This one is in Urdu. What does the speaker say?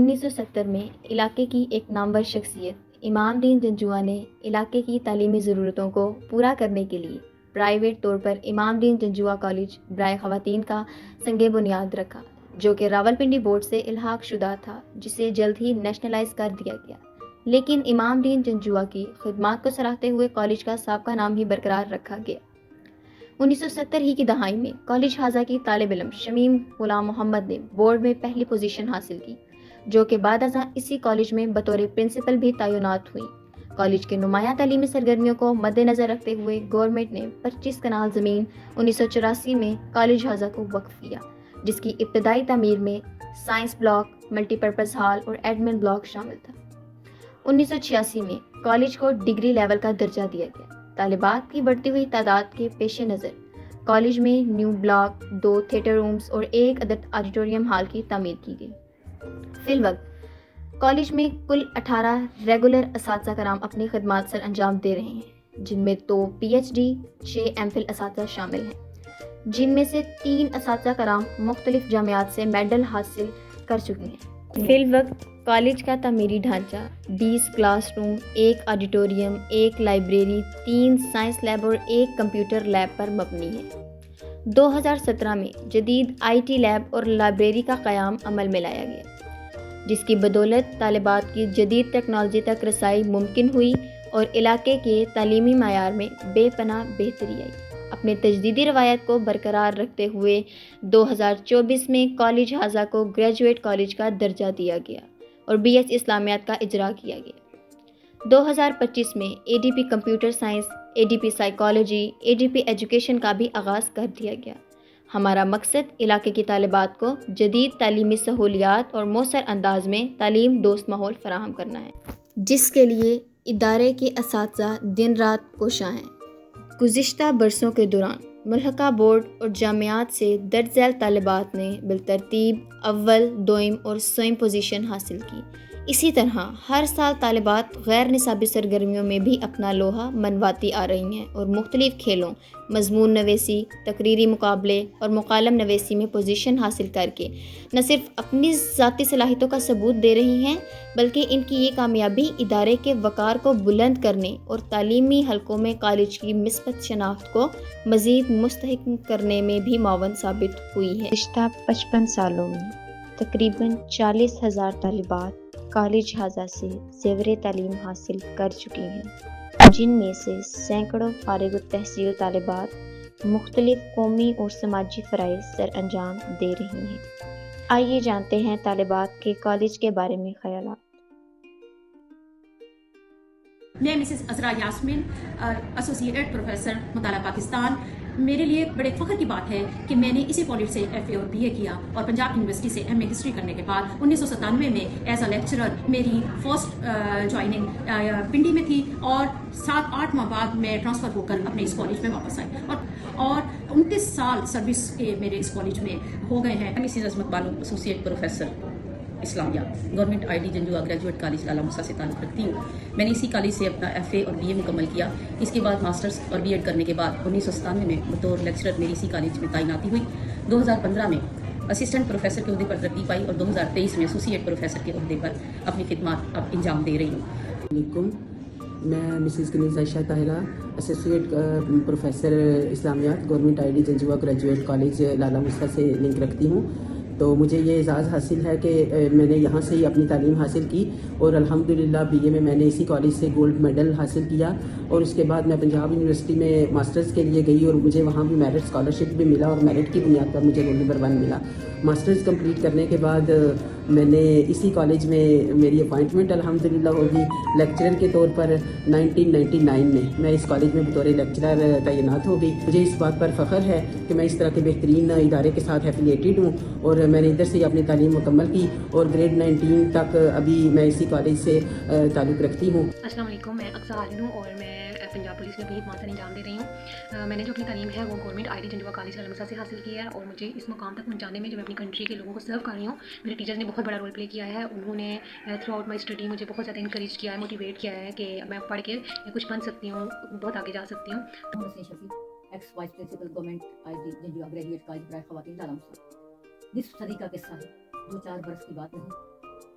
1970 میں علاقے کی ایک نامور شخصیت امام دین جنجوعہ نے علاقے کی تعلیمی ضرورتوں کو پورا کرنے کے لیے پرائیویٹ طور پر امام دین جنجوعہ کالج برائے خواتین کا سنگ بنیاد رکھا، جو کہ راولپنڈی بورڈ سے الحاق شدہ تھا، جسے جلد ہی نیشنلائز کر دیا گیا۔ لیکن امام دین جنجوعہ کی خدمات کو سراہتے ہوئے کالج کا سابقہ نام ہی برقرار رکھا گیا۔ 1970 ہی کی دہائی میں کالج حاضہ کی طالب علم شمیم غلام محمد نے بورڈ میں پہلی پوزیشن حاصل کی، جو کہ بعد ازاں اسی کالج میں بطور پرنسپل بھی تعینات ہوئی۔ کالج کے نمایاں تعلیمی سرگرمیوں کو مد نظر رکھتے ہوئے گورنمنٹ نے 25 کنال زمین 1984 میں کالج حاضہ کو وقف کیا، جس کی ابتدائی تعمیر میں science block, multi purpose hall اور ایڈمن بلاک شامل تھا۔ 1986 میں کالج کو ڈگری لیول کا درجہ دیا گیا۔ طالبات کی بڑھتی ہوئی تعداد کے پیش نظر کالج میں نیو بلاک، 2 تھیٹر رومز اور 1 عدد آڈیٹوریم ہال کی تعمیر کی گئی۔ فی الوقت کالج میں کل 18 ریگولر اساتذہ کرام اپنی خدمات سر انجام دے رہے ہیں، جن میں 2 P H D, 6 M Phil اساتذہ شامل ہیں، جن میں سے 3 اساتذہ کرام مختلف جامعات سے میڈل حاصل کر چکے ہیں۔ فی الوقت کالج کا تعمیری ڈھانچہ 20 class room, 1 auditorium, 1 library, 3 science lab اور 1 کمپیوٹر لیب پر مبنی ہے۔ 2017 میں جدید آئی ٹی لیب اور لائبریری کا قیام عمل میں لایا گیا، جس کی بدولت طالبات کی جدید ٹیکنالوجی تک رسائی ممکن ہوئی اور علاقے کے تعلیمی معیار میں بے پناہ بہتری آئی۔ اپنے تجدیدی روایت کو برقرار رکھتے ہوئے 2024 میں کالج حاضہ کو گریجویٹ کالج کا درجہ دیا گیا اور بی ایس اسلامیات کا اجرا کیا گیا۔ 2025 میں اے ڈی پی کمپیوٹر سائنس، اے ڈی پی سائیکالوجی، اے ڈی پی ایجوکیشن کا بھی آغاز کر دیا گیا۔ ہمارا مقصد علاقے کی طالبات کو جدید تعلیمی سہولیات اور مؤثر انداز میں تعلیم دوست ماحول فراہم کرنا ہے، جس کے لیے ادارے کے اساتذہ دن رات کوشاں ہیں۔ گزشتہ برسوں کے دوران ملحقہ بورڈ اور جامعات سے درج ذیل طالبات نے بالترتیب اول، دوئم اور سوئم پوزیشن حاصل کی۔ اسی طرح ہر سال طالبات غیر نصابی سرگرمیوں میں بھی اپنا لوہا منواتی آ رہی ہیں اور مختلف کھیلوں، مضمون نویسی، تقریری مقابلے اور مکالم نویسی میں پوزیشن حاصل کر کے نہ صرف اپنی ذاتی صلاحیتوں کا ثبوت دے رہی ہیں، بلکہ ان کی یہ کامیابی ادارے کے وقار کو بلند کرنے اور تعلیمی حلقوں میں کالج کی مثبت شناخت کو مزید مستحکم کرنے میں بھی معاون ثابت ہوئی ہے۔ گزشتہ 55 سالوں میں تقریباً 40,000 طالبات کالج حاضہ سے زیور تعلیم حاصل کر چکی ہیں، جن میں سے سینکڑوں فارغ التحصیل طالبات مختلف قومی اور سماجی فرائض سر انجام دے رہی ہیں۔ آئیے جانتے ہیں طالبات کے کالج کے بارے میں خیالات۔ میں مسز عذرا یاسمین، ایسوسیٹ پروفیسر مطالعہ پاکستان۔ میرے لیے بڑے فخر کی بات ہے کہ میں نے اسی کالج سے ایف اے اور بی اے کیا اور پنجاب یونیورسٹی سے ایم اے ہسٹری کرنے کے بعد 1997 میں ایز اے لیکچرر میری فرسٹ جوائننگ پنڈی میں تھی اور 7-8 ماہ بعد میں ٹرانسفر ہو کر اپنے اس کالج میں واپس آئی اور 29 سال سروس کے میرے اس کالج میں ہو گئے ہیں۔ Mrs Azmat Bano, associate professor اسلامیات، government I D Janjua graduate college Lala Musa سے تعلق رکھتی ہوں۔ میں نے اسی کالج سے اپنا ایف اے اور بی اے مکمل کیا۔ اس کے بعد ماسٹرز اور بی ایڈ کرنے کے بعد 1997 میں بطور لیکچرر میری اسی کالج میں تعیناتی ہوئی۔ 2015 میں اسسٹنٹ پروفیسر کے عہدے پر ترقی پائی اور 2023 میں ایسوسیٹ پروفیسر کے عہدے پر اپنی خدمات اب انجام دے رہی ہوں۔ علیکم، میں Mrs Kaneez Ayesha Tahira, associate professor اسلامیات، government I D Janjua graduate college Lala Musa سے لنک رکھتی ہوں۔ تو مجھے یہ اعزاز حاصل ہے کہ میں نے یہاں سے ہی اپنی تعلیم حاصل کی اور الحمدللہ بی اے میں نے اسی کالج سے گولڈ میڈل حاصل کیا اور اس کے بعد میں پنجاب یونیورسٹی میں ماسٹرز کے لیے گئی اور مجھے وہاں بھی میرٹ اسکالرشپ بھی ملا اور میرٹ کی بنیاد پر مجھے رول نمبر 1 ملا۔ ماسٹرز کمپلیٹ کرنے کے بعد میں نے اسی کالج میں میری اپائنٹمنٹ الحمدللہ ہوگی لیکچرر کے طور پر 1999 میں اس کالج میں بطور لیکچرر تعینات ہو گئی۔ مجھے اس بات پر فخر ہے کہ میں اس طرح کے بہترین ادارے کے ساتھ ایفیلیٹڈ ہوں اور میں نے ادھر سے اپنی تعلیم مکمل کی اور گریڈ 19 تک ابھی میں اسی کالج سے تعلق رکھتی ہوں۔ السلام علیکم، میں اقصیٰ عالم ہوں اور میں پنجاب پولیس میں بھی خدمات سر انجام دے رہی ہوں۔ میں نے جو اپنی تعلیم ہے وہ government I D Janjua college Lala Musa سے حاصل کی ہے اور مجھے اس مقام تک پہنچانے میں جو میں اپنی کنٹری کے لوگوں کو سرو کر رہی ہوں، میرے ٹیچرز نے بہت بڑا رول پلے کیا ہے۔ انہوں نے تھرو آؤٹ مائی اسٹڈی مجھے بہت زیادہ انکریج کیا ہے، موٹیویٹ کیا ہے کہ میں پڑھ کے کچھ بن سکتی ہوں، بہت آگے جا سکتی ہوں۔ Ex vice principal government I D Janjua graduate college برائے خواتین لالا موسیٰ۔ نصف صدی کا قصہ ہے، 2-4 برس کی بات نہیں۔